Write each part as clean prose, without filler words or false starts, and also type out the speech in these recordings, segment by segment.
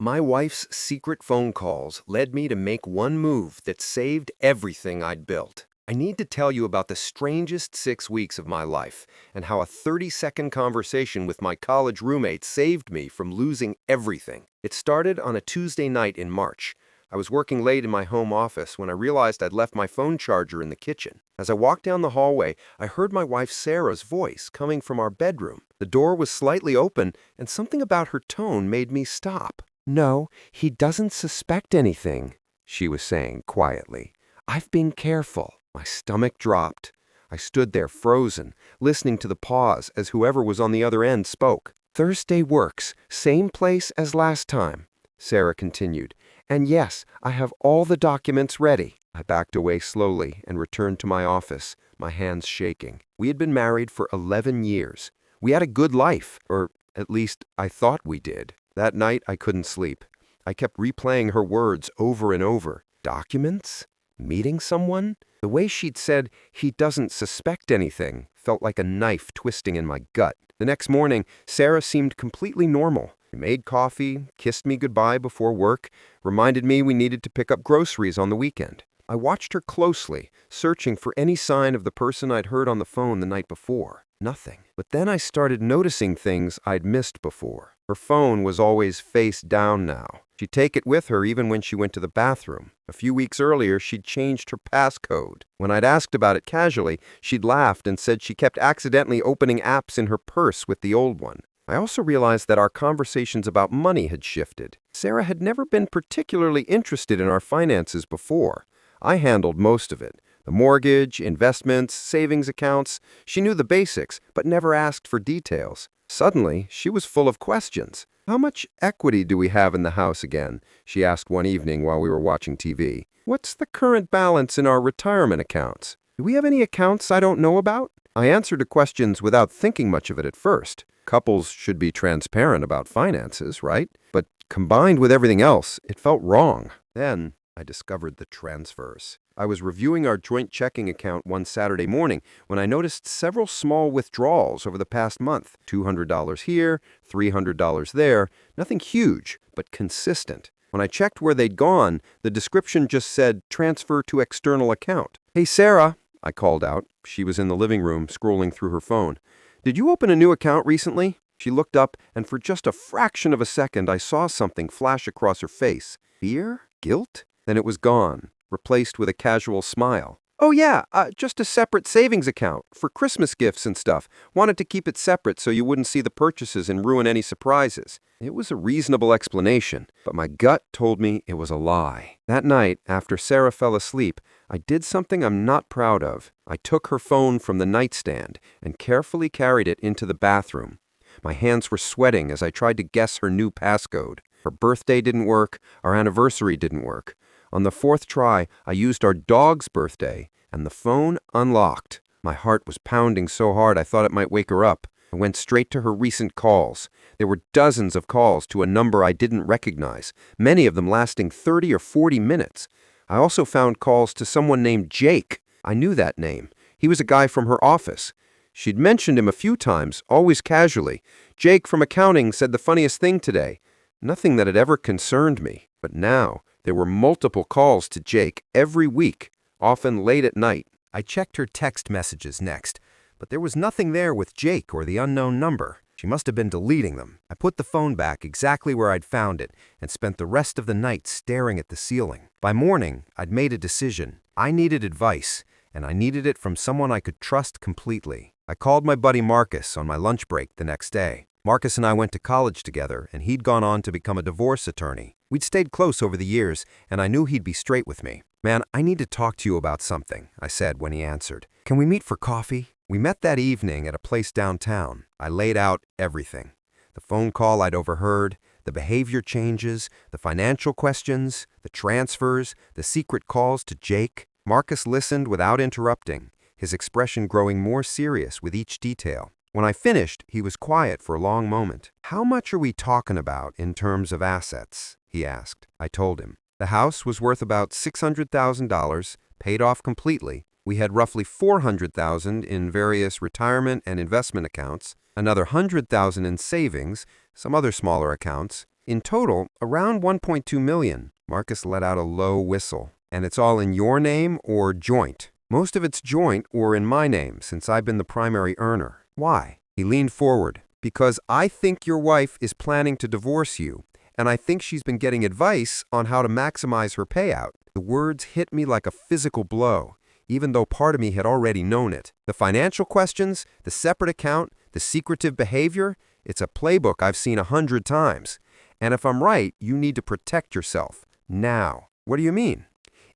My wife's secret phone calls led me to make one move that saved everything I'd built. I need to tell you about the strangest 6 weeks of my life and how a 30-second conversation with my college roommate saved me from losing everything. It started on a Tuesday night in March. I was working late in my home office when I realized I'd left my phone charger in the kitchen. As I walked down the hallway, I heard my wife Sarah's voice coming from our bedroom. The door was slightly open, and something about her tone made me stop. "No, he doesn't suspect anything," she was saying quietly. "I've been careful." My stomach dropped. I stood there frozen, listening to the pause as whoever was on the other end spoke. "Thursday works, same place as last time," Sarah continued. "And yes, I have all the documents ready." I backed away slowly and returned to my office, my hands shaking. We had been married for 11 years. We had a good life, or at least I thought we did. That night, I couldn't sleep. I kept replaying her words over and over. Documents? Meeting someone? The way she'd said, "he doesn't suspect anything," felt like a knife twisting in my gut. The next morning, Sarah seemed completely normal. She made coffee, kissed me goodbye before work, reminded me we needed to pick up groceries on the weekend. I watched her closely, searching for any sign of the person I'd heard on the phone the night before. Nothing. But then I started noticing things I'd missed before. Her phone was always face down now. She'd take it with her even when she went to the bathroom. A few weeks earlier, she'd changed her passcode. When I'd asked about it casually, she'd laughed and said she kept accidentally opening apps in her purse with the old one. I also realized that our conversations about money had shifted. Sarah had never been particularly interested in our finances before. I handled most of it. The mortgage, investments, savings accounts. She knew the basics, but never asked for details. Suddenly, she was full of questions. "How much equity do we have in the house again?" she asked one evening while we were watching TV. "What's the current balance in our retirement accounts? Do we have any accounts I don't know about?" I answered the questions without thinking much of it at first. Couples should be transparent about finances, right? But combined with everything else, it felt wrong. Then I discovered the transfers. I was reviewing our joint checking account one Saturday morning when I noticed several small withdrawals over the past month. $200 here, $300 there. Nothing huge, but consistent. When I checked where they'd gone, the description just said, "Transfer to external account." "Hey, Sarah," I called out. She was in the living room, scrolling through her phone. "Did you open a new account recently?" She looked up, and for just a fraction of a second, I saw something flash across her face. Fear? Guilt? Then it was gone, replaced with a casual smile. "Oh yeah, just a separate savings account for Christmas gifts and stuff. Wanted to keep it separate so you wouldn't see the purchases and ruin any surprises." It was a reasonable explanation, but my gut told me it was a lie. That night, after Sarah fell asleep, I did something I'm not proud of. I took her phone from the nightstand and carefully carried it into the bathroom. My hands were sweating as I tried to guess her new passcode. Her birthday didn't work, our anniversary didn't work. On the fourth try, I used our dog's birthday, and the phone unlocked. My heart was pounding so hard I thought it might wake her up. I went straight to her recent calls. There were dozens of calls to a number I didn't recognize, many of them lasting 30 or 40 minutes. I also found calls to someone named Jake. I knew that name. He was a guy from her office. She'd mentioned him a few times, always casually. "Jake from accounting said the funniest thing today." Nothing that had ever concerned me. But now, there were multiple calls to Jake every week, often late at night. I checked her text messages next, but there was nothing there with Jake or the unknown number. She must have been deleting them. I put the phone back exactly where I'd found it and spent the rest of the night staring at the ceiling. By morning, I'd made a decision. I needed advice, and I needed it from someone I could trust completely. I called my buddy Marcus on my lunch break the next day. Marcus and I went to college together, and he'd gone on to become a divorce attorney. We'd stayed close over the years, and I knew he'd be straight with me. "Man, I need to talk to you about something," I said when he answered. "Can we meet for coffee?" We met that evening at a place downtown. I laid out everything. The phone call I'd overheard, the behavior changes, the financial questions, the transfers, the secret calls to Jake. Marcus listened without interrupting, his expression growing more serious with each detail. When I finished, he was quiet for a long moment. "How much are we talking about in terms of assets?" he asked. I told him. The house was worth about $600,000, paid off completely. We had roughly $400,000 in various retirement and investment accounts, another $100,000 in savings, some other smaller accounts. In total, around 1.2 million. Marcus let out a low whistle. And it's all in your name or joint? Most of it's joint or in my name, since I've been the primary earner. Why? He leaned forward. Because I think your wife is planning to divorce you, and I think she's been getting advice on how to maximize her payout. The words hit me like a physical blow, even though part of me had already known it. The financial questions, the separate account, the secretive behavior, it's a playbook I've seen 100 times. And if I'm right, you need to protect yourself. Now. What do you mean?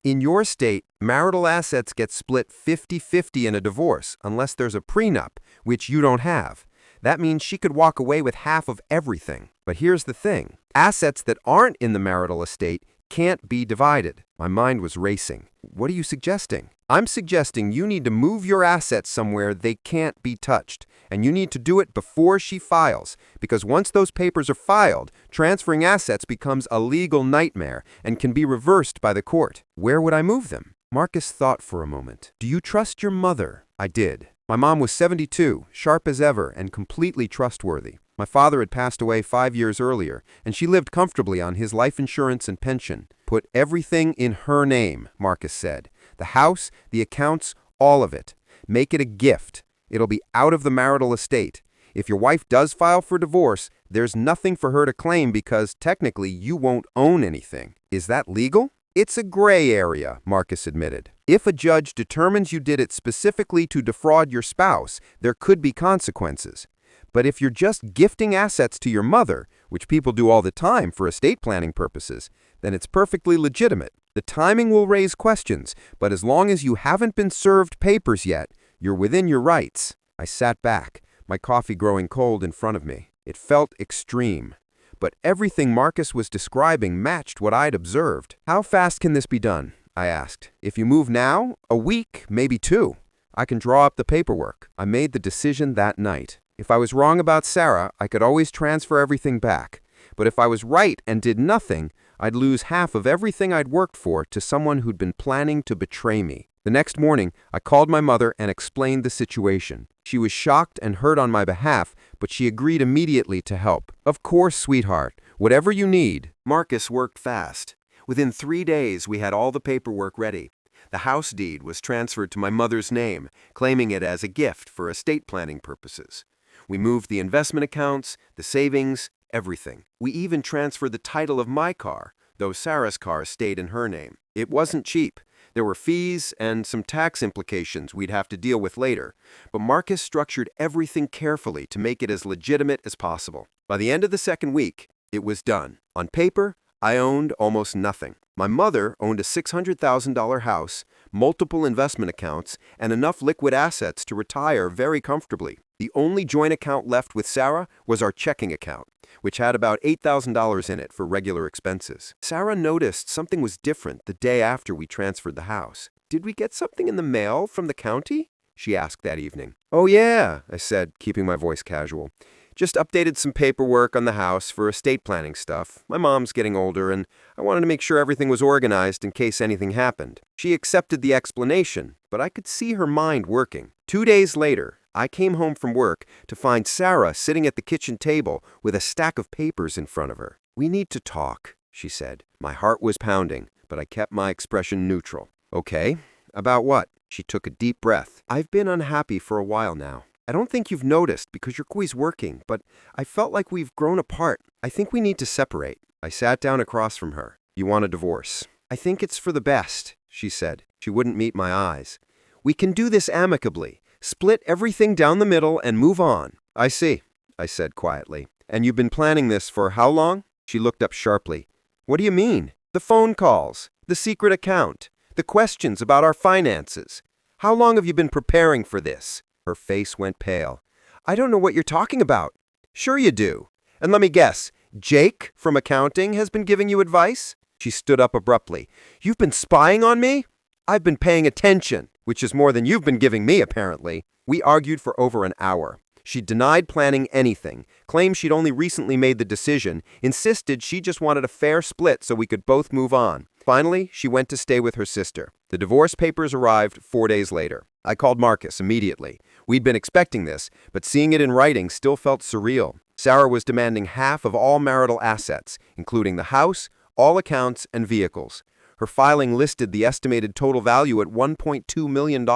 In your state, marital assets get split 50-50 in a divorce, unless there's a prenup, which you don't have. That means she could walk away with half of everything. But here's the thing. Assets that aren't in the marital estate can't be divided. My mind was racing. What are you suggesting? I'm suggesting you need to move your assets somewhere they can't be touched. And you need to do it before she files. Because once those papers are filed, transferring assets becomes a legal nightmare and can be reversed by the court. Where would I move them? Marcus thought for a moment. Do you trust your mother? I did. My mom was 72, sharp as ever, and completely trustworthy. My father had passed away 5 years earlier, and she lived comfortably on his life insurance and pension. Put everything in her name, Marcus said. The house, the accounts, all of it. Make it a gift. It'll be out of the marital estate. If your wife does file for divorce, there's nothing for her to claim because technically you won't own anything. Is that legal? It's a gray area, Marcus admitted. If a judge determines you did it specifically to defraud your spouse, there could be consequences. But if you're just gifting assets to your mother, which people do all the time for estate planning purposes, then it's perfectly legitimate. The timing will raise questions, but as long as you haven't been served papers yet, you're within your rights. I sat back, my coffee growing cold in front of me. It felt extreme. But everything Marcus was describing matched what I'd observed. How fast can this be done? I asked. If you move now, a week, maybe 2. I can draw up the paperwork. I made the decision that night. If I was wrong about Sarah, I could always transfer everything back. But if I was right and did nothing, I'd lose half of everything I'd worked for to someone who'd been planning to betray me. The next morning, I called my mother and explained the situation. She was shocked and hurt on my behalf, but she agreed immediately to help. Of course, sweetheart. Whatever you need. Marcus worked fast. Within 3 days, we had all the paperwork ready. The house deed was transferred to my mother's name, claiming it as a gift for estate planning purposes. We moved the investment accounts, the savings, everything. We even transferred the title of my car, though Sarah's car stayed in her name. It wasn't cheap. There were fees and some tax implications we'd have to deal with later, but Marcus structured everything carefully to make it as legitimate as possible. By the end of the second week, it was done. On paper, I owned almost nothing. My mother owned a $600,000 house, multiple investment accounts, and enough liquid assets to retire very comfortably. The only joint account left with Sarah was our checking account, which had about $8,000 in it for regular expenses. Sarah noticed something was different the day after we transferred the house. "Did we get something in the mail from the county?" she asked that evening. "Oh yeah," I said, keeping my voice casual. "Just updated some paperwork on the house for estate planning stuff. My mom's getting older, and I wanted to make sure everything was organized in case anything happened." She accepted the explanation, but I could see her mind working. 2 days later, I came home from work to find Sarah sitting at the kitchen table with a stack of papers in front of her. "We need to talk," she said. My heart was pounding, but I kept my expression neutral. "Okay, about what?" She took a deep breath. "I've been unhappy for a while now. I don't think you've noticed because you're always working, but I felt like we've grown apart. I think we need to separate." I sat down across from her. "You want a divorce?" "I think it's for the best," she said. She wouldn't meet my eyes. "We can do this amicably. Split everything down the middle and move on." "I see," I said quietly. "And you've been planning this for how long?" She looked up sharply. "What do you mean?" "The phone calls, the secret account, the questions about our finances. How long have you been preparing for this?" Her face went pale. "I don't know what you're talking about." "Sure you do. And let me guess, Jake from accounting has been giving you advice?" She stood up abruptly. "You've been spying on me?" "I've been paying attention, which is more than you've been giving me, apparently." We argued for over an hour. She denied planning anything, claimed she'd only recently made the decision, insisted she just wanted a fair split so we could both move on. Finally, she went to stay with her sister. The divorce papers arrived 4 days later. I called Marcus immediately. We'd been expecting this, but seeing it in writing still felt surreal. Sarah was demanding half of all marital assets, including the house, all accounts, and vehicles. Her filing listed the estimated total value at $1.2 million.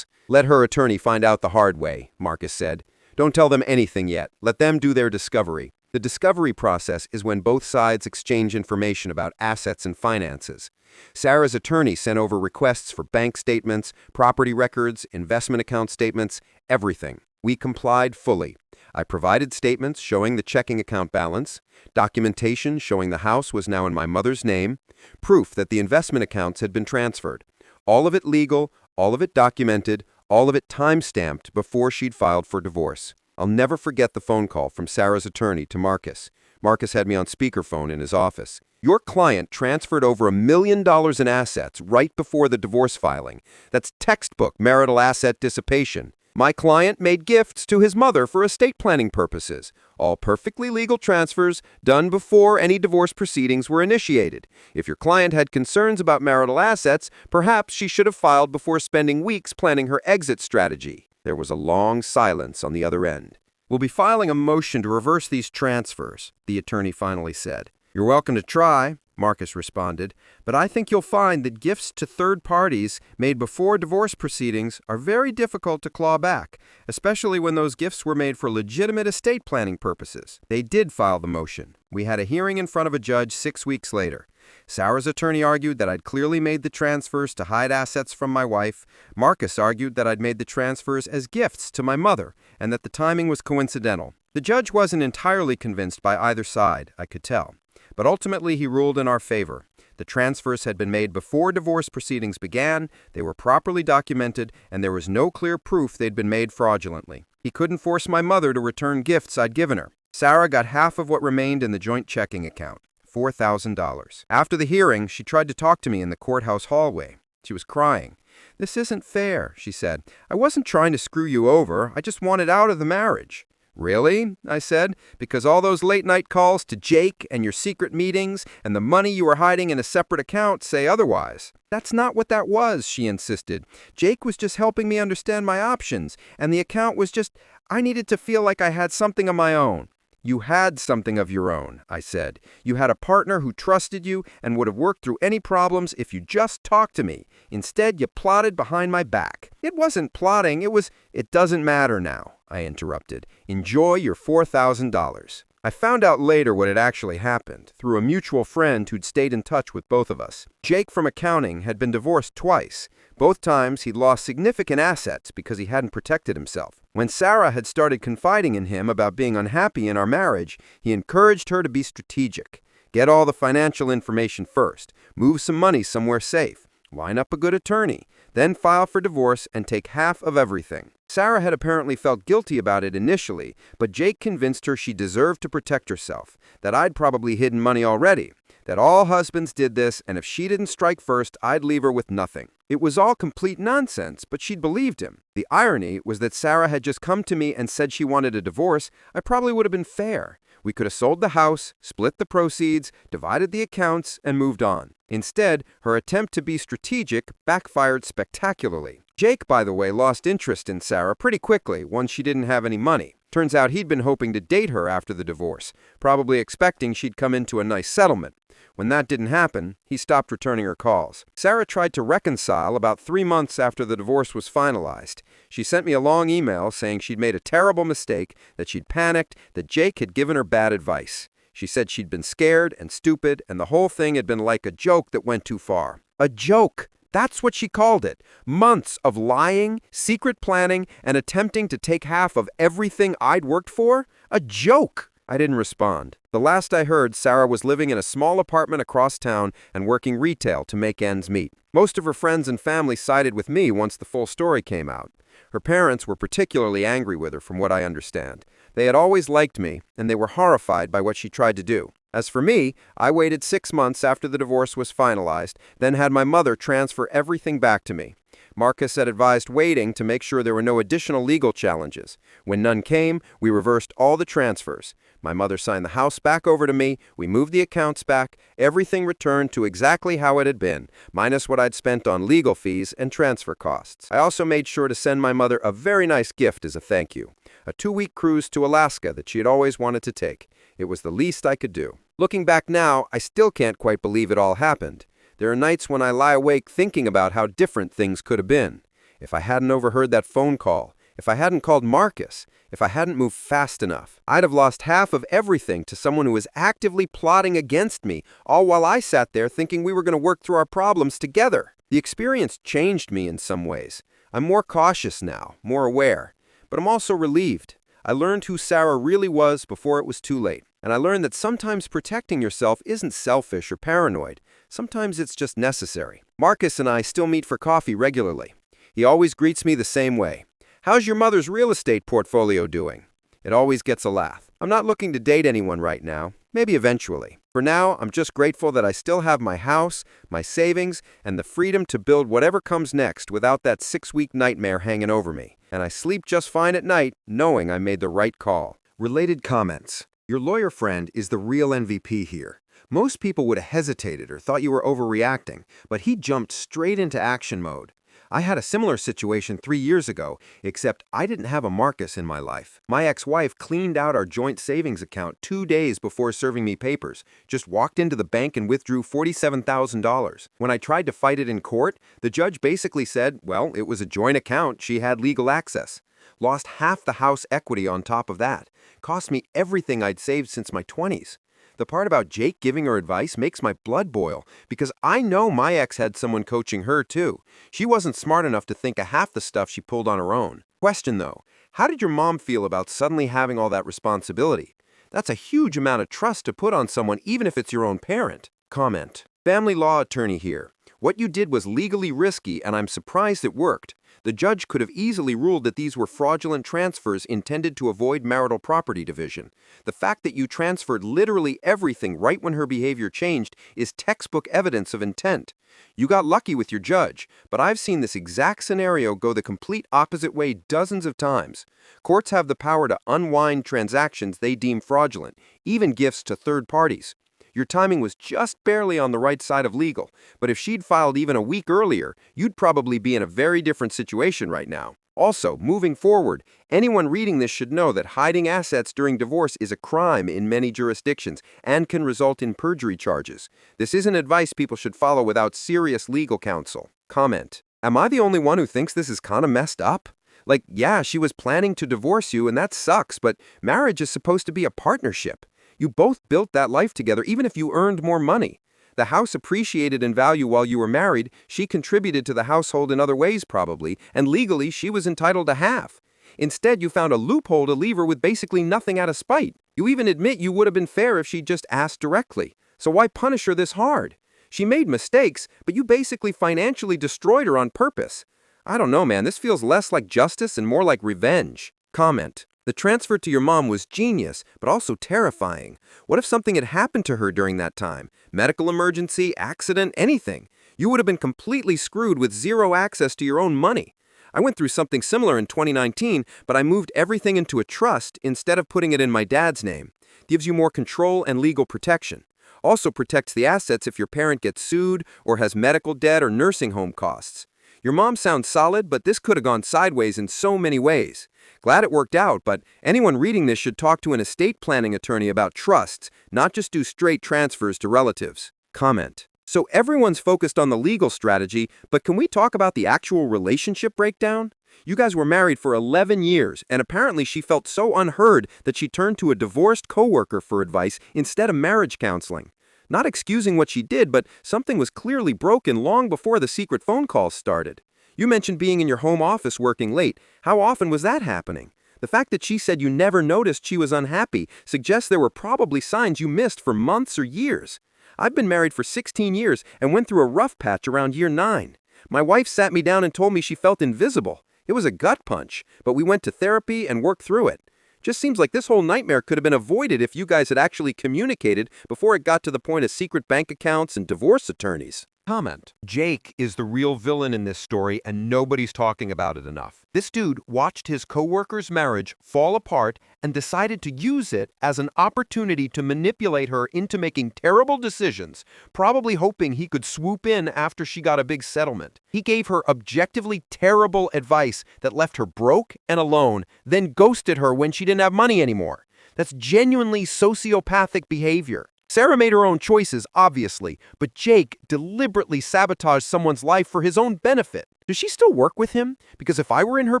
Let her attorney find out the hard way, Marcus said. Don't tell them anything yet. Let them do their discovery. The discovery process is when both sides exchange information about assets and finances. Sarah's attorney sent over requests for bank statements, property records, investment account statements, everything. We complied fully. I provided statements showing the checking account balance, documentation showing the house was now in my mother's name, proof that the investment accounts had been transferred. All of it legal, all of it documented, all of it time-stamped before she'd filed for divorce. I'll never forget the phone call from Sarah's attorney to Marcus. Marcus had me on speakerphone in his office. Your client transferred over $1 million in assets right before the divorce filing. That's textbook marital asset dissipation. My client made gifts to his mother for estate planning purposes. All perfectly legal transfers done before any divorce proceedings were initiated. If your client had concerns about marital assets, perhaps she should have filed before spending weeks planning her exit strategy. There was a long silence on the other end. We'll be filing a motion to reverse these transfers, the attorney finally said. You're welcome to try, Marcus responded, but I think you'll find that gifts to third parties made before divorce proceedings are very difficult to claw back, especially when those gifts were made for legitimate estate planning purposes. They did file the motion. We had a hearing in front of a judge 6 weeks later. Sarah's attorney argued that I'd clearly made the transfers to hide assets from my wife. Marcus argued that I'd made the transfers as gifts to my mother and that the timing was coincidental. The judge wasn't entirely convinced by either side, I could tell. But ultimately he ruled in our favor. The transfers had been made before divorce proceedings began, they were properly documented, and there was no clear proof they'd been made fraudulently. He couldn't force my mother to return gifts I'd given her. Sarah got half of what remained in the joint checking account, $4,000. After the hearing, she tried to talk to me in the courthouse hallway. She was crying. "This isn't fair," she said. "I wasn't trying to screw you over. I just wanted out of the marriage." "Really?" I said, "because all those late-night calls to Jake and your secret meetings and the money you were hiding in a separate account say otherwise." "That's not what that was," she insisted. "Jake was just helping me understand my options, and the account was just, I needed to feel like I had something of my own." "You had something of your own," I said. "You had a partner who trusted you and would have worked through any problems if you just talked to me. Instead, you plotted behind my back." "It wasn't plotting, it was—" "It doesn't matter now," I interrupted. "Enjoy your $4,000. I found out later what had actually happened, through a mutual friend who'd stayed in touch with both of us. Jake from accounting had been divorced twice. Both times he'd lost significant assets because he hadn't protected himself. When Sarah had started confiding in him about being unhappy in our marriage, he encouraged her to be strategic. Get all the financial information first, move some money somewhere safe, line up a good attorney, then file for divorce and take half of everything. Sarah had apparently felt guilty about it initially, but Jake convinced her she deserved to protect herself, that I'd probably hidden money already, that all husbands did this, and if she didn't strike first, I'd leave her with nothing. It was all complete nonsense, but she'd believed him. The irony was that Sarah had just come to me and said she wanted a divorce. I probably would have been fair. We could have sold the house, split the proceeds, divided the accounts, and moved on. Instead, her attempt to be strategic backfired spectacularly. Jake, by the way, lost interest in Sarah pretty quickly once she didn't have any money. Turns out he'd been hoping to date her after the divorce, probably expecting she'd come into a nice settlement. When that didn't happen, he stopped returning her calls. Sarah tried to reconcile about 3 months after the divorce was finalized. She sent me a long email saying she'd made a terrible mistake, that she'd panicked, that Jake had given her bad advice. She said she'd been scared and stupid, and the whole thing had been like a joke that went too far. A joke! That's what she called it. Months of lying, secret planning, and attempting to take half of everything I'd worked for? A joke! I didn't respond. The last I heard, Sarah was living in a small apartment across town and working retail to make ends meet. Most of her friends and family sided with me once the full story came out. Her parents were particularly angry with her, from what I understand. They had always liked me, and they were horrified by what she tried to do. As for me, I waited 6 months after the divorce was finalized, then had my mother transfer everything back to me. Marcus had advised waiting to make sure there were no additional legal challenges. When none came, we reversed all the transfers. My mother signed the house back over to me, we moved the accounts back, everything returned to exactly how it had been, minus what I'd spent on legal fees and transfer costs. I also made sure to send my mother a very nice gift as a thank you, a 2-week cruise to Alaska that she had always wanted to take. It was the least I could do. Looking back now, I still can't quite believe it all happened. There are nights when I lie awake thinking about how different things could have been. If I hadn't overheard that phone call, if I hadn't called Marcus, if I hadn't moved fast enough, I'd have lost half of everything to someone who was actively plotting against me, all while I sat there thinking we were going to work through our problems together. The experience changed me in some ways. I'm more cautious now, more aware. But I'm also relieved. I learned who Sarah really was before it was too late. And I learned that sometimes protecting yourself isn't selfish or paranoid. Sometimes it's just necessary. Marcus and I still meet for coffee regularly. He always greets me the same way. "How's your mother's real estate portfolio doing?" It always gets a laugh. I'm not looking to date anyone right now. Maybe eventually. For now, I'm just grateful that I still have my house, my savings, and the freedom to build whatever comes next without that 6-week nightmare hanging over me. And I sleep just fine at night, knowing I made the right call. Related comments. Your lawyer friend is the real MVP here. Most people would have hesitated or thought you were overreacting, but he jumped straight into action mode. I had a similar situation 3 years ago, except I didn't have a Marcus in my life. My ex-wife cleaned out our joint savings account 2 days before serving me papers, just walked into the bank and withdrew $47,000. When I tried to fight it in court, the judge basically said, well, it was a joint account, she had legal access. Lost half the house equity on top of that. Cost me everything I'd saved since my 20s. The part about Jake giving her advice makes my blood boil, because I know my ex had someone coaching her too. She wasn't smart enough to think of half the stuff she pulled on her own. Question though, how did your mom feel about suddenly having all that responsibility? That's a huge amount of trust to put on someone, even if it's your own parent. Comment. Family law attorney here. What you did was legally risky, and I'm surprised it worked. The judge could have easily ruled that these were fraudulent transfers intended to avoid marital property division. The fact that you transferred literally everything right when her behavior changed is textbook evidence of intent. You got lucky with your judge, but I've seen this exact scenario go the complete opposite way dozens of times. Courts have the power to unwind transactions they deem fraudulent, even gifts to third parties. Your timing was just barely on the right side of legal, but if she'd filed even a week earlier, you'd probably be in a very different situation right now. Also, moving forward, anyone reading this should know that hiding assets during divorce is a crime in many jurisdictions and can result in perjury charges. This isn't advice people should follow without serious legal counsel. Comment. Am I the only one who thinks this is kind of messed up? Like, yeah, she was planning to divorce you and that sucks, but marriage is supposed to be a partnership. You both built that life together, even if you earned more money. The house appreciated in value while you were married, she contributed to the household in other ways probably, and legally she was entitled to half. Instead, you found a loophole to leave her with basically nothing out of spite. You even admit you would have been fair if she'd just asked directly. So why punish her this hard? She made mistakes, but you basically financially destroyed her on purpose. I don't know, man, this feels less like justice and more like revenge. Comment. The transfer to your mom was genius, but also terrifying. What if something had happened to her during that time? Medical emergency, accident, anything. You would have been completely screwed with zero access to your own money. I went through something similar in 2019, but I moved everything into a trust instead of putting it in my dad's name. Gives you more control and legal protection. Also protects the assets if your parent gets sued or has medical debt or nursing home costs. Your mom sounds solid, but this could have gone sideways in so many ways. Glad it worked out, but anyone reading this should talk to an estate planning attorney about trusts, not just do straight transfers to relatives. Comment. So everyone's focused on the legal strategy, but can we talk about the actual relationship breakdown? You guys were married for 11 years, and apparently she felt so unheard that she turned to a divorced coworker for advice instead of marriage counseling. Not excusing what she did, but something was clearly broken long before the secret phone calls started. You mentioned being in your home office working late. How often was that happening? The fact that she said you never noticed she was unhappy suggests there were probably signs you missed for months or years. I've been married for 16 years and went through a rough patch around year 9. My wife sat me down and told me she felt invisible. It was a gut punch, but we went to therapy and worked through it. Just seems like this whole nightmare could have been avoided if you guys had actually communicated before it got to the point of secret bank accounts and divorce attorneys. Comment. Jake is the real villain in this story, and nobody's talking about it enough. This dude watched his coworker's marriage fall apart and decided to use it as an opportunity to manipulate her into making terrible decisions, probably hoping he could swoop in after she got a big settlement. He gave her objectively terrible advice that left her broke and alone, then ghosted her when she didn't have money anymore. That's genuinely sociopathic behavior. Sarah made her own choices, obviously, but Jake deliberately sabotaged someone's life for his own benefit. Does she still work with him? Because if I were in her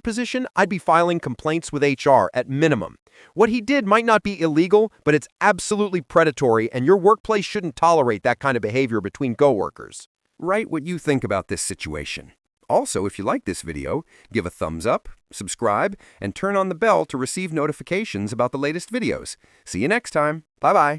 position, I'd be filing complaints with HR at minimum. What he did might not be illegal, but it's absolutely predatory, and your workplace shouldn't tolerate that kind of behavior between coworkers. Write what you think about this situation. Also, if you like this video, give a thumbs up, subscribe, and turn on the bell to receive notifications about the latest videos. See you next time. Bye-bye.